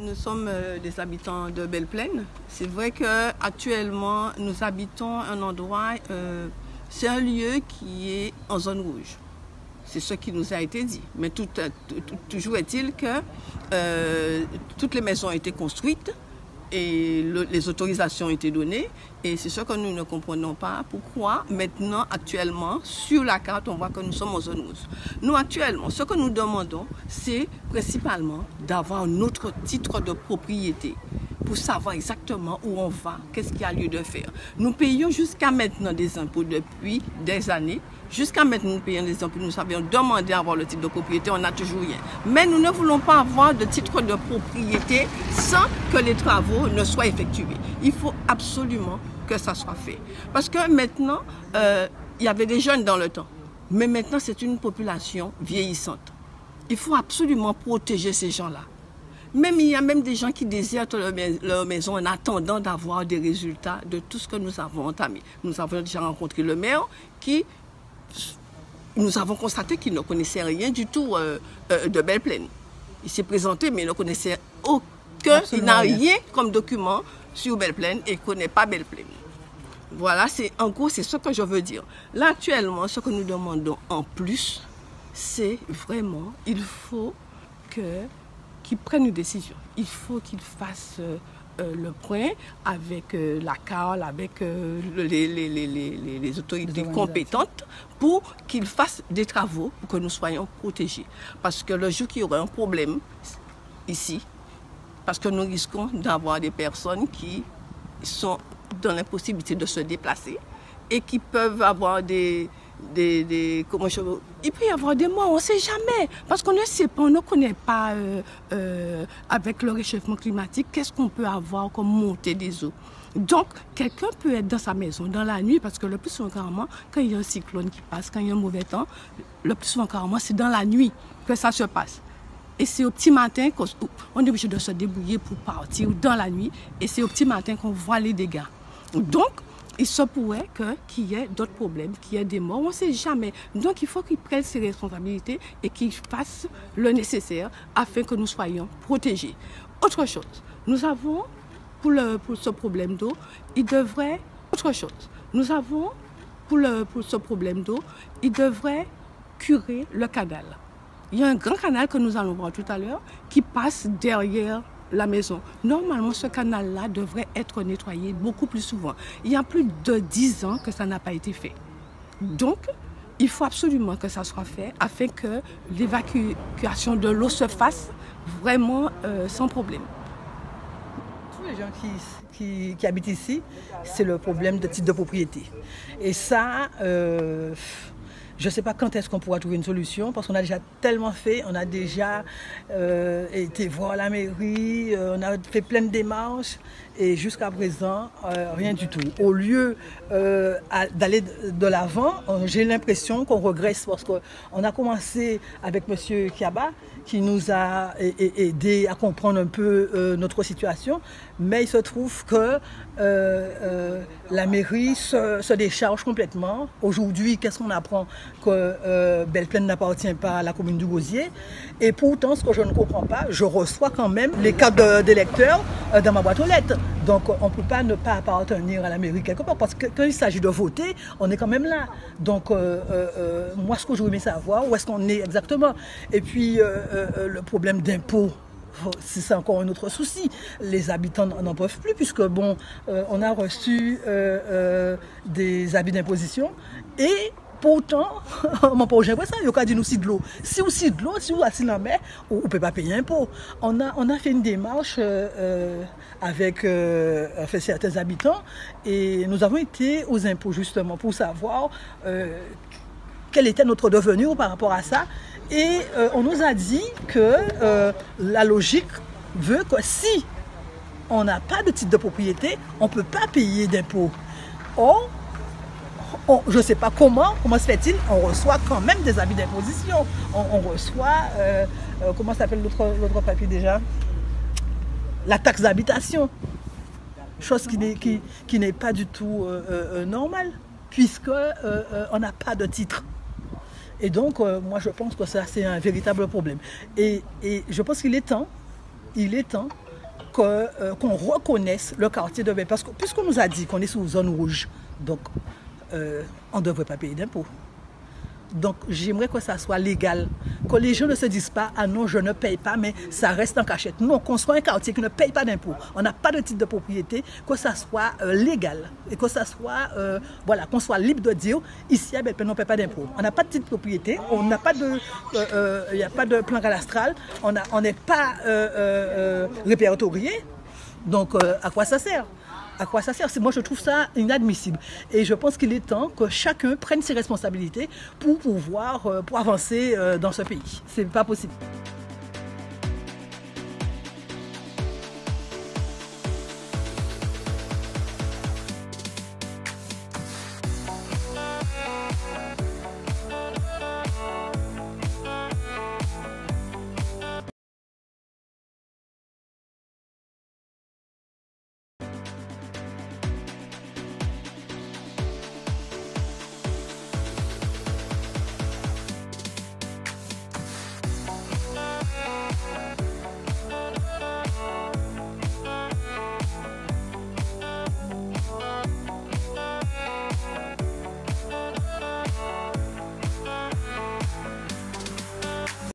Nous sommes des habitants de Belle-Plaine. C'est vrai qu'actuellement, nous habitons un endroit, c'est un lieu qui est en zone rouge. C'est ce qui nous a été dit. Mais toujours est-il que toutes les maisons ont été construites et les autorisations ont été données. Et c'est ce que nous ne comprenons pas. Pourquoi maintenant, actuellement, sur la carte, on voit que nous sommes en zone rouge. Nous, actuellement, ce que nous demandons, c'est principalement d'avoir notre titre de propriété pour savoir exactement où on va, qu'est-ce qu'il y a lieu de faire. Nous payons jusqu'à maintenant des impôts depuis des années. Jusqu'à maintenant, nous payons des impôts. Nous avions demandé à avoir le titre de propriété, on n'a toujours rien. Mais nous ne voulons pas avoir de titre de propriété sans que les travaux ne soient effectués. Il faut absolument que ça soit fait. Parce que maintenant, il y avait des jeunes dans le temps. Mais maintenant, c'est une population vieillissante. Il faut absolument protéger ces gens-là. Même, il y a même des gens qui désertent leur maison en attendant d'avoir des résultats de tout ce que nous avons entamé. Nous avons déjà rencontré le maire qui, nous avons constaté qu'il ne connaissait rien du tout de Belle-Plaine. Il s'est présenté, mais il ne connaissait aucun, il n'a rien comme document sur Belle-Plaine et il ne connaît pas Belle-Plaine. Voilà, en gros, c'est ce que je veux dire. Là, actuellement, ce que nous demandons en plus, c'est vraiment, il faut qu'ils prennent une décision. Il faut qu'ils fassent le point avec la CAL, avec les autorités compétentes pour qu'ils fassent des travaux pour que nous soyons protégés. Parce que le jour qu'il y aura un problème ici, parce que nous risquons d'avoir des personnes qui sont dans l'impossibilité de se déplacer et qui peuvent avoir il peut y avoir des morts, on ne sait jamais, parce qu'on ne sait pas, on ne connaît pas avec le réchauffement climatique, qu'est-ce qu'on peut avoir comme montée des eaux. Donc, quelqu'un peut être dans sa maison dans la nuit, parce que le plus souvent, carrément, quand il y a un cyclone qui passe, quand il y a un mauvais temps, le plus souvent, carrément, c'est dans la nuit que ça se passe. Et c'est au petit matin qu'on est obligé de se débrouiller pour partir dans la nuit, et c'est au petit matin qu'on voit les dégâts. Donc, il se pourrait qu'il y ait d'autres problèmes, qu'il y ait des morts, on ne sait jamais. Donc il faut qu'ils prennent ses responsabilités et qu'ils fassent le nécessaire afin que nous soyons protégés. Autre chose, nous avons, pour ce problème d'eau, il devrait curer le canal. Il y a un grand canal que nous allons voir tout à l'heure qui passe derrière la maison. Normalement, ce canal-là devrait être nettoyé beaucoup plus souvent. Il y a plus de 10 ans que ça n'a pas été fait. Donc, il faut absolument que ça soit fait afin que l'évacuation de l'eau se fasse vraiment sans problème. Tous les gens qui habitent ici, c'est le problème de titre de propriété. Et ça, je ne sais pas quand est-ce qu'on pourra trouver une solution, parce qu'on a déjà tellement fait, on a déjà été voir la mairie, on a fait plein de démarches, et jusqu'à présent, rien du tout. Au lieu d'aller de l'avant, j'ai l'impression qu'on regresse, parce qu'on a commencé avec M. Kiaba, qui nous a aidé à comprendre un peu notre situation, mais il se trouve que la mairie se décharge complètement. Aujourd'hui, qu'est-ce qu'on apprend? Que Belle-Plaine n'appartient pas à la commune du Gosier. Et pourtant, ce que je ne comprends pas, je reçois quand même les cartes d'électeurs dans ma boîte aux lettres. Donc on ne peut pas ne pas appartenir à la mairie quelque part, parce que quand il s'agit de voter, on est quand même là. Donc moi, ce que je voudrais savoir, où est-ce qu'on est exactement? Et puis le problème d'impôt, c'est encore un autre souci. Les habitants n'en peuvent plus, puisque bon, on a reçu des avis d'imposition et pourtant, mon projet, ça, il y a dit nous si de l'eau. Si vous si de l'eau, si vous assis la mer, on ne peut pas payer impôt. On a fait une démarche avec certains habitants et nous avons été aux impôts justement pour savoir quel était notre devenir par rapport à ça. Et on nous a dit que la logique veut que si on n'a pas de titre de propriété, on ne peut pas payer d'impôts. Or, je ne sais pas comment se fait-il, on reçoit quand même des avis d'imposition. On reçoit, comment s'appelle l'autre papier déjà? La taxe d'habitation. Chose qui n'est pas du tout normale, puisqu'on n'a pas de titre. Et donc, moi je pense que ça c'est un véritable problème. Et je pense qu'il est temps il est temps qu'on reconnaisse le quartier de Belle. Parce que puisqu'on nous a dit qu'on est sous zone rouge, donc on ne devrait pas payer d'impôts. Donc j'aimerais que ça soit légal, que les gens ne se disent pas « Ah non, je ne paye pas, mais ça reste en cachette ». Non, qu'on soit un quartier qui ne paye pas d'impôts, on n'a pas de titre de propriété, que ça soit légal et que ça soit, voilà, qu'on soit libre de dire « Ici à Belle-Plaine, on ne paye pas d'impôts ». On n'a pas de titre de propriété, on n'a pas de, il n'y a pas de plan cadastral, on n'est pas répertorié, donc à quoi ça sert ? À quoi ça sert? Moi, je trouve ça inadmissible. Et je pense qu'il est temps que chacun prenne ses responsabilités pour pouvoir pour avancer dans ce pays. C'est pas possible.